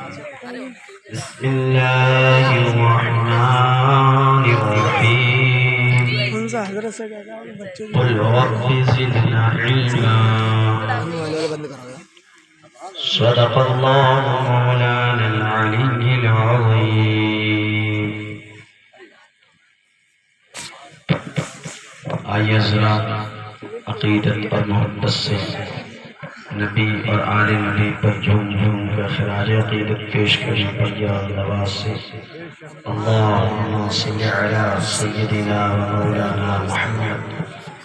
بسم الله الرحمن الرحيم قل رب زدنا علما صدق الله مولانا العلي العظيم. آئیے ذرا عقیدت پر محبت سے نبی اور آل نبی پر جھوم جھوم کے خراج عقیدت پیش کرنے پر یا نواز سے اللہم صلی علی سیدنا و مولانا محمد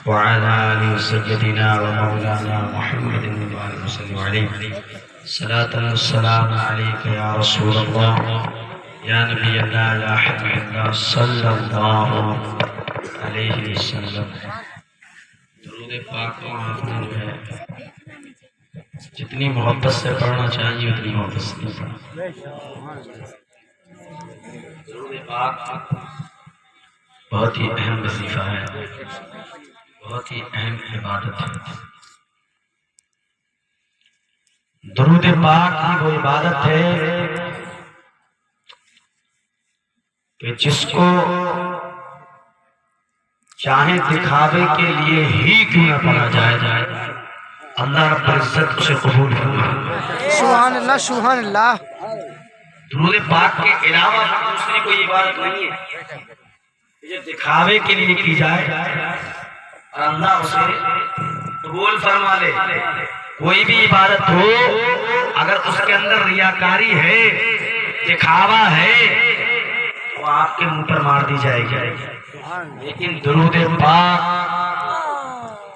وعلى آل سيدنا ومولانا محمد وعلى وسلم عليه صلاة والسلام عليك يا رسول الله يا نبي الله يا حبيب الله صلى الله عليه وسلم. درود پاک کو آپ نے جو ہے جتنی محبت سے پڑھنا چاہیے اتنی محبت سے پڑھنا. درود پاک بہت ہی اہم وظیفہ ہے، بہت ہی اہم عبادت ہے. درود پاک کی وہ عبادت ہے کہ جس کو چاہے دکھاوے کے لیے ہی کیوں نہ پڑھا جائے اللہ رب العزت اسے قبول فرمائے. سبحان اللہ سبحان اللہ. درود پاک کے علاوہ دوسری کوئی عبادت نہیں ہے جو دکھاوے کے لیے کی جائے اور اللہ اسے قبول فرما لے. کوئی بھی عبادت ہو اگر اس کے اندر ریاکاری ہے، دکھاوا ہے، تو آپ کے منہ پر مار دی جائے گی. لیکن درود پاک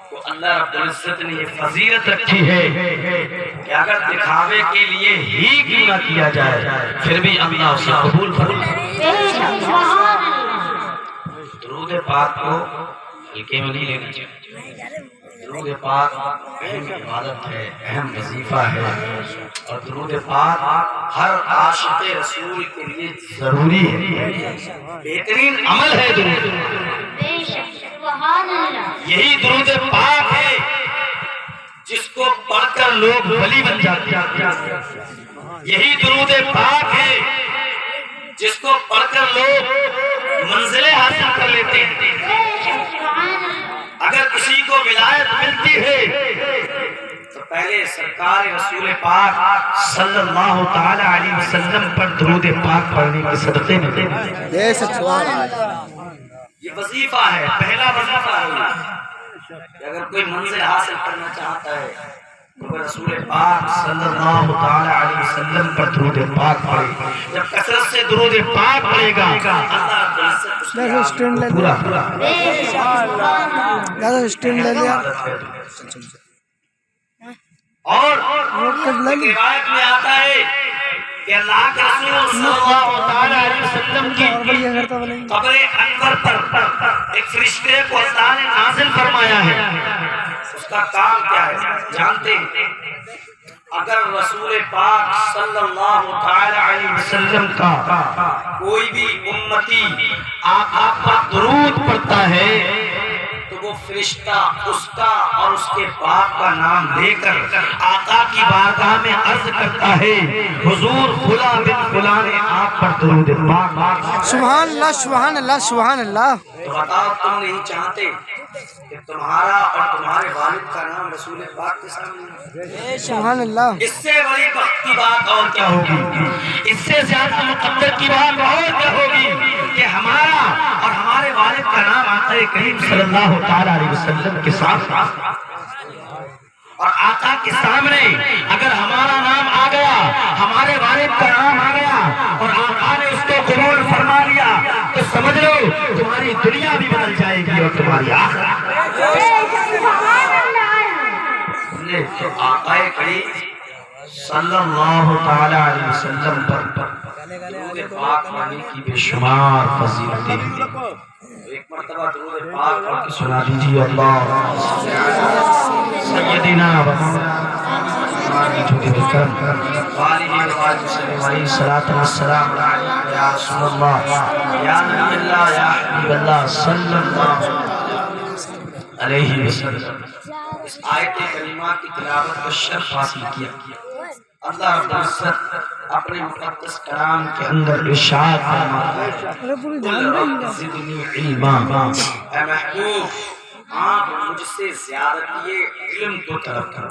کو اللہ رب العزت نے یہ فضیلت رکھی ہے کہ اگر دکھاوے کے لیے ہی کیوں نہ کیا جائے پھر بھی اللہ اسے قبول فرمائے. درود پاک کو ہلکے میں نہیں لینا چاہیے. درود پاک اہم عبادت ہے، اہم وظیفہ ہے، اور درود پاک ہر عاشق رسول کے لیے ضروری ہے، بہترین عمل ہے. درود یہی درود پاک ہے جس کو پڑھ کر لوگ ولی بن جاتے ہیں. یہی درود پاک ہے جس کو پڑھ کر لوگ منزلیں حاصل کر لیتے ہیں. اگر کسی کو ولایت ملتی ہے تو پہلے سرکار رسول پاک صلی اللہ تعالی علیہ وسلم پر درود پاک پڑھنے کے صدقے میں یہ وظیفہ ہے، پہلا وظیفہ ہے کہ اگر کوئی منزل حاصل کرنا چاہتا ہے تو رسول پاک صلی اللہ تعالی علیہ وسلم پر درود پاک پڑھے. جب کثرت سے درود پاک پڑھے گا اللہ پورا اور روایت میں آتا ہے کہ اللہ کے رسول صلی اللہ تعالی علیہ وسلم کی قبر انور پر ایک فرشتے کو اللہ نے نازل فرمایا ہے. اس کا کام کیا ہے جانتے ہیں؟ اگر رسول پاک صلی اللہ تعالی علیہ وسلم کا کوئی بھی امتی آقا پر درود پڑھتا ہے تو وہ فرشتہ اس کا اور اس کے باپ کا نام لے کر آقا کی بارگاہ میں عرض کرتا ہے حضور فلاں بن فلاں نے آپ پر درود پاک. سبحان اللہ سبحان اللہ سبحان اللہ. تو بتاؤ تم نہیں چاہتے کہ تمہارا اور تمہارے والد کا نام رسول پاک کے سامنے؟ سبحان اللہ. اس سے بڑی بخت کی بات اور کیا ہوگی، اس سے زیادہ مقدر کی بات اور کیا ہوگی کہ ہمارا اور ہمارے والد کا نام آقا کریم صلی اللہ تعالی علیہ وسلم کے ساتھ اور آقا کے سامنے اگر ہمارا نام آ گیا، ہمارے والد کا نام آ گیا اور آقا نے اس کو قبول فرما لیا تو سمجھ لو تمہاری دنیا بھی بدل جائے گی اور تمہاری آخرت. آقا کریم صلی اللہ تعالی علیہ وسلم پر درود پاک پڑھنے کی بے شمار فضیلتیں ہیں. ایک مرتبہ درود پاک پڑھ کے سنا دیجیے. اللہ سیدنا و مولانا علیہ الصلوۃ والسلام یا رسول اللہ یا نبی اللہ یا حبیب اللہ صلی اللہ علیہ وسلم. اس آیت کریمہ کی تلاوت کا شرف حاصل کیا. اللہ رب العزت اپنے مقدس کلام کے اندر ارشاد فرماتا ہے قل رب زدنی علما، اے محبوب آپ مجھ سے زیادتی علم کو طلب کرو۔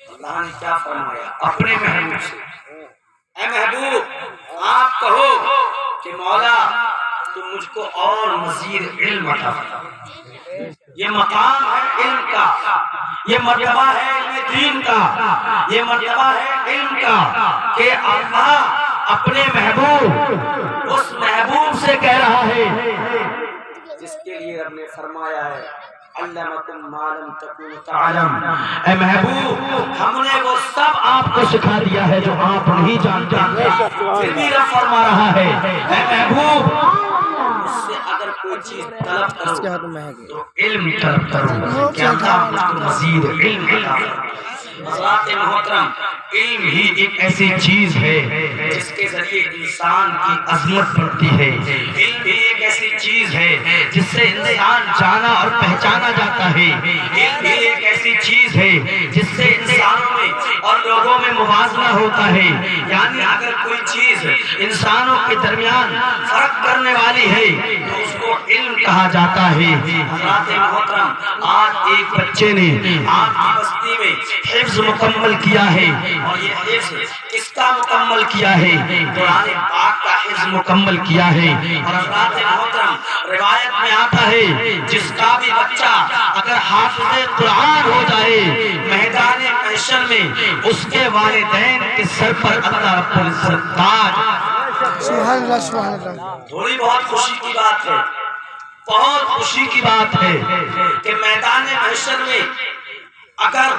اللہ نے کیا فرمایا اپنے محبوب سے؟ اے محبوب آپ کہو کہ مولا تو مجھ کو اور مزید علم عطا فرما۔ یہ مقام ہے علم کا، یہ مرتبہ ہے علم دین کا، یہ مرتبہ ہے علم کا کہ اللہ اپنے محبوب اس محبوب سے کہہ رہا ہے جس کے لیے رب نے فرمایا ہے علمکم ما لم تکونوا تعلم، اے محبوب ہم نے وہ سب آپ کو سکھا دیا ہے جو آپ نہیں جانتے۔ پھر بھی رب فرما رہا ہے اے محبوب اس سے اگر کوئی چیز طلب کرو تو علم طلب کرو کہ اللہ مجھ کو مزید علم عطا فرمائے۔ حضرات محترم، علم ہی ایک ایسی چیز ہے جس کے ذریعے انسان کی عظمت بڑھتی ہے۔ علم بھی ایک ایسی چیز ہے جس سے انسان جانا اور پہچانا جاتا ہے۔ علم بھی ایک ایسی چیز ہے جس سے انسانوں میں اور لوگوں میں موازنہ ہوتا ہے۔ یعنی اگر کوئی چیز انسانوں کے درمیان فرق کرنے والی ہے تو اس کو علم کہا جاتا ہے۔ حضرات محترم، آج ایک بچے نے آپ کی بستی میں حفظ مکمل کیا ہے، اور یہ حفظ کس کا مکمل کیا ہے؟ قرآن پاک کا حفظ مکمل کیا ہے۔ اور حضرات محترم، روایت میں آتا ہے جس کا بھی بچہ اگر حافظ قرآن ہو جائے میدان محشر میں اس کے والدین کے سر پر اللہ رب العزت تاج۔ سبحان اللہ سبحان اللہ۔ تھوڑی بہت خوشی کی بات ہے، بہت خوشی کی بات ہے کہ میدان محشر میں اگر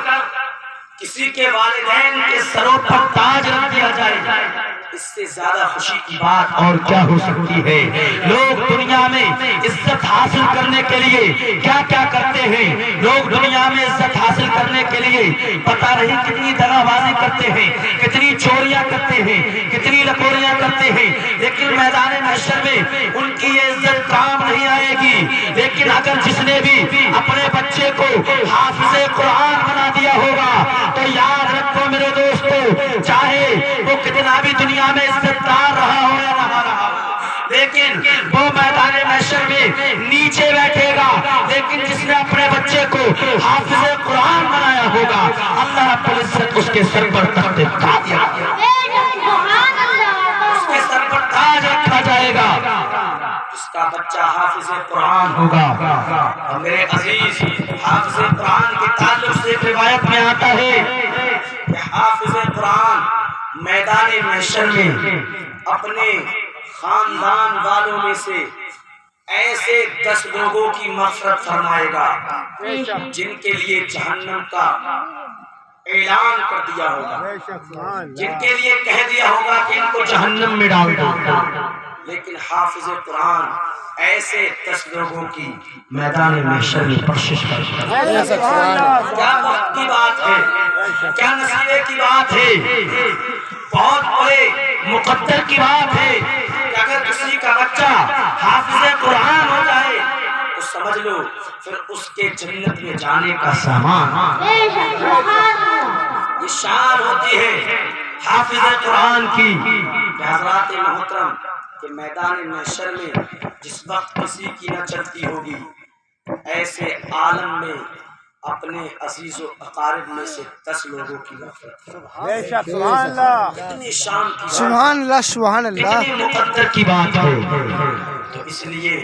کسی کے والدین کے سروں پر تاج رکھ دیا جائے، اس سے زیادہ خوشی کی بات اور کیا ہو سکتی ہے؟ لوگ دنیا میں عزت حاصل کرنے کے لیے کیا کیا کرتے ہیں؟ لوگ دنیا میں عزت حاصل کرنے کے لیے پتہ نہیں کتنی دغا بازی کرتے ہیں، کتنی چوریاں کرتے ہیں، کتنی لکوریاں کرتے ہیں، لیکن میدان محشر میں ان کی یہ عزت کام نہیں آئے گی۔ لیکن اگر جس نے بھی اپنے بچے کو حافظ قرآن بنا دیا ہوگا تو یاد رکھو میرے دوستو، چاہے وہ کتنا بھی دنیا میں عزت دار رہا ہو یا نہ رہا ہو، لیکن وہ میدان محشر میں نیچے بیٹھے گا۔ لیکن جس نے اپنے بچے کو حافظ قرآن بنایا ہوگا اللہ رب العزت اس کے سر پر تخت تاج اس کے سر پر تاج رکھا جائے گا۔ جس کا بچہ حافظ قرآن ہوگا، اور میرے عزیز حافظ قرآن کے تعلق سے ایک روایت میں آتا ہے کہ حافظ قرآن میدان محشر میں اپنے خاندان والوں میں سے ایسے 10 لوگوں کی مغفرت فرمائے گا جن کے لیے جہنم کا اعلان کر دیا ہوگا، جن کے لیے کہہ دیا ہوگا کہ ان کو جہنم میں ڈال دو، لیکن حافظ قرآن ایسے 10 لوگوں کی میدان محشر میں بخشش کرتا ہے۔ کیا وقت کی بات ہے، کیا نصیبے کی بات ہے، بہت بڑے مقدر کی بات ہے کہ اگر کسی کا بچہ حافظ قرآن ہو جائے تو سمجھ لو پھر اس کے جنت میں جانے کا سامان۔ یہ شان ہوتی ہے حافظ قرآن کی۔ حضرات محترم، کہ میدان محشر میں جس وقت کسی کی نہ چلتی ہوگی، ایسے عالم میں اپنے عزیز و اقارب میں سے 10 لوگوں کی مغفرت۔ سبحان اللہ کتنی شان کی، سبحان اللہ سبحان اللہ، کتنی مقدر کی بات ہے۔ تو اس لیے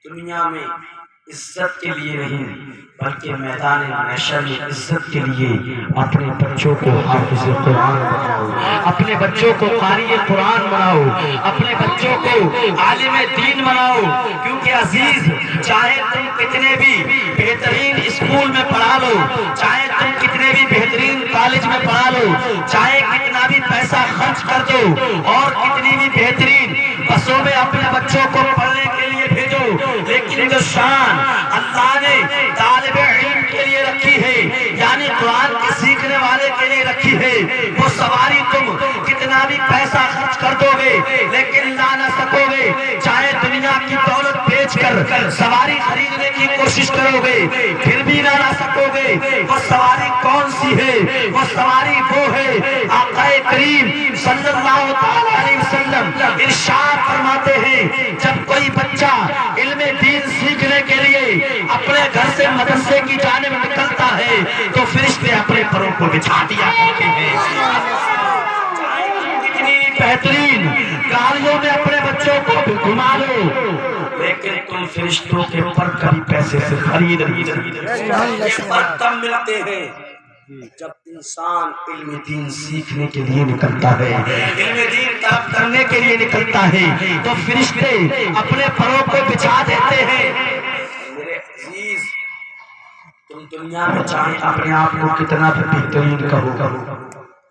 دنیا میں عزت کے لیے نہیں بلکہ میدان محشر میں عزت کے لیے اپنے بچوں کو حافظ قرآن بناؤ، اپنے بچوں کو قاری قرآن بناؤ، اپنے بچوں کو عالم دین بناؤ۔ کیونکہ عزیز، چاہے تم کتنے بھی بہترین اسکول میں پڑھا لو، چاہے تم کتنے بھی بہترین کالج میں پڑھا لو، چاہے کتنا بھی پیسہ خرچ کر دو اور کتنی بھی بہترین بسوں میں اپنے بچوں کو پڑھنے کے لیے بھیجو، لیکن جو شان اللہ نے طالب علم کے لیے رکھی ہے، یعنی قرآن کے سیکھنے والے کے لیے رکھی ہے، وہ سواری تم کتنا بھی پیسہ خرچ کر دو گے لیکن لا نہ سکو گے۔ چاہے دنیا کی دولت بیچ کر سواری خریدنے کی کوشش کرو گے پھر بھی نہ لا سکو گے۔ وہ سواری کون سی ہے؟ وہ سواری وہ ہے آقا کریم صلی اللہ تعالی علیہ وسلم ارشاد فرماتے ہیں جب کوئی بچہ علم دین سیکھنے کے لیے اپنے گھر سے مدرسے کی جانب نکلتا ہے تو فرشتے اپنے پروں کو بچھا دیا کرتے ہیں۔ کتنی بہترین گاڑیوں میں اپنے بچوں کو گھما لو، لیکن تم فرشتوں کے پر کبھی پیسے سے خرید یہ پر تب ملتے ہیں جب انسان علم دین سیکھنے کے لیے نکلتا ہے، علم دین طلب کرنے کے لیے نکلتا ہے تو فرشتے اپنے پروں کو بچھا دیتے ہیں۔ میرے عزیز، تم دنیا میں چاہے اپنے آپ کو کتنا بھی بہترین کہو،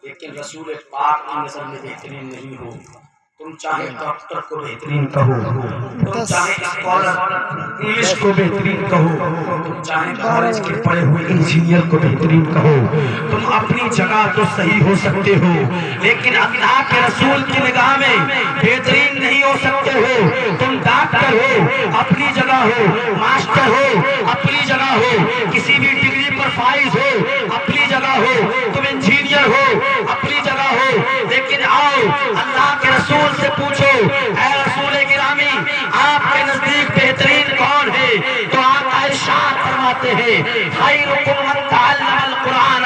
لیکن رسول پاک کی نظر میں بہترین نہیں ہو۔ تم چاہے ڈاکٹر کو بہترین کہو، تم چاہے اسکالر انگلش کو بہترین کہو، تم چاہے کالج کے پڑھے ہوئے انجینئر کو بہترین کہو، تم اپنی جگہ تو صحیح ہو سکتے ہو لیکن اللہ کے رسول کی نگاہ میں بہترین نہیں ہو سکتے ہو۔ تم ڈاکٹر ہو اپنی جگہ ہو، ماسٹر ہو اپنی جگہ ہو، کسی بھی ڈگری پر فائز ہو اپنی جگہ ہو، تم انجینئر ہو اپنی جگہ ہو، لیکن آؤ اللہ کے رسول سے پوچھو اے رسول گرامی آپ کے نزدیک بہترین کون ہے؟ تو آقا ارشاد فرماتے ہیں خیرکم من تعلم القرآن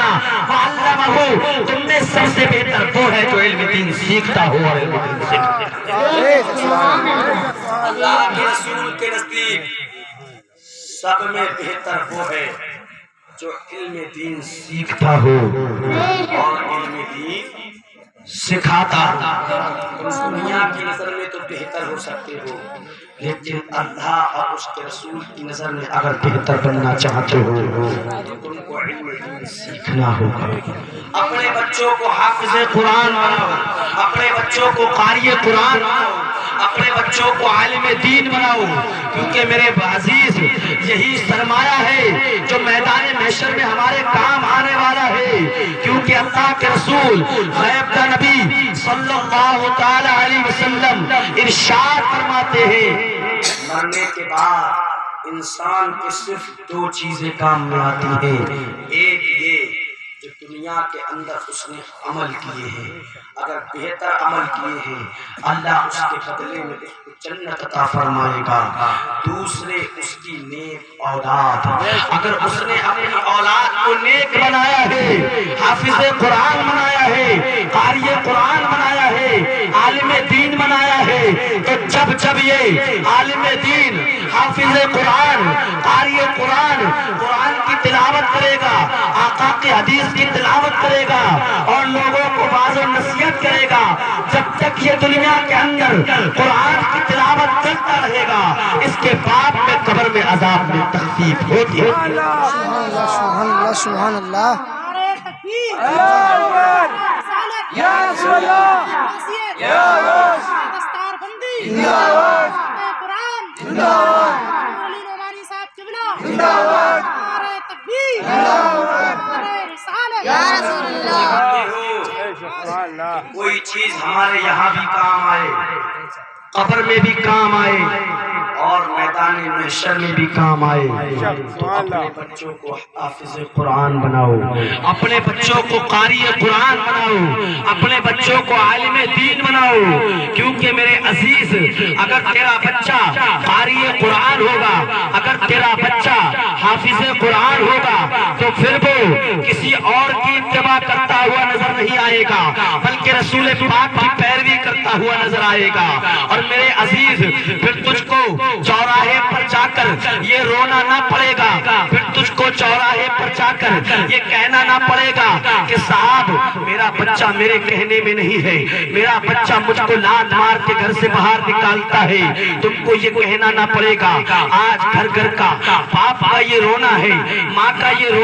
وعلمہ، تم میں سب سے بہتر وہ ہے جو علم دین سیکھتا ہو اور علم دین سیکھتا ہے۔ اللہ کے رسول کے نزدیک سب میں بہتر وہ ہے جو علم دین سیکھتا ہو اور علم دین سکھاتا۔ تم دنیا کی نظر میں تو بہتر ہو سکتے ہو لیکن اللہ اور اس کے رسول کی نظر میں اگر بہتر بننا چاہتے ہو تو تم کو علم دین سیکھنا ہوگا۔ اپنے بچوں کو حافظ قرآن بناؤ، اپنے بچوں کو قاری قرآن بناؤ، اپنے بچوں کو عالم دین بناؤ، کیونکہ میرے عزیز یہی سرمایہ ہے جو میدان محشر میں ہمارے کام آنے والا ہے، کیونکہ اللہ کے رسول غیب کا نبی صلی اللہ تعالی علیہ وسلم ارشاد فرماتے ہیں مرنے کے بعد انسان کے صرف دو چیزیں کام میں آتی ہیں، ایک یہ جو دنیا کے اندر اس نے عمل کیے ہیں، اگر بہتر عمل کیے ہیں اللہ اس کے بدلے میں اس کو جنت عطا فرمائے گا، دوسرے اس کی نیک اولاد، اگر اس نے اپنی اولاد کو نیک بنایا ہے، حافظ قرآن بنایا ہے، قاری قرآن بنایا ہے، عالم دین بنایا ہے، تو جب جب یہ عالم دین حافظ قرآن قاری قرآن قرآن کی تلاوت کرے گا، آقا کی حدیث کی تلاوت کرے گا اور لوگوں کو واعظ و نصیحت کرے گا، جب تک یہ دنیا کے اندر قرآن کی تلاوت چلتا رہے گا اس کے بعد میں قبر میں عذاب میں تخفیف ہوتی ہے۔ سبحان اللہ سبحان اللہ سبحان اللہ۔ یا رسول اللہ یا دستار بندی زندہ باد، قرآن زندہ باد، مولانا نعمانی صاحب قبلہ زندہ باد، نعرہ تکبیر زندہ باد، نعرہ رسالت یا رسول اللہ۔ کوئی چیز ہمارے یہاں بھی کام آئے، قبر میں بھی کام آئے اور میدان محشر میں بھی کام آئے، تو اپنے بچوں کو حافظ قرآن بناؤ، اپنے بچوں کو قاری قرآن بناؤ، اپنے بچوں کو عالم دین بناؤ، کیونکہ میرے عزیز اگر تیرا بچہ قاری قرآن ہوگا، اگر تیرا بچہ حافظ قرآن ہوگا تو پھر وہ کسی اور کی اتباع کرتا ہوا نظر نہیں آئے گا بلکہ رسول پاک کی پیروی کرتا ہوا نظر آئے گا۔ اور میرے عزیز پھر تجھ کو چوراہے پر جا کر یہ رونا نہ پڑے گا، پھر تجھ کو چوراہے پر جا کر یہ کہنا نہ پڑے گا کہ صاحب میرا بچہ میرے کہنے میں نہیں ہے، میرا بچہ مجھ کو لات مار کے گھر سے باہر نکالتا ہے، تم کو یہ کہنا نہ پڑے گا۔ آج گھر گھر کا باپ کا یہ رونا ہے، ماں کا یہ رونا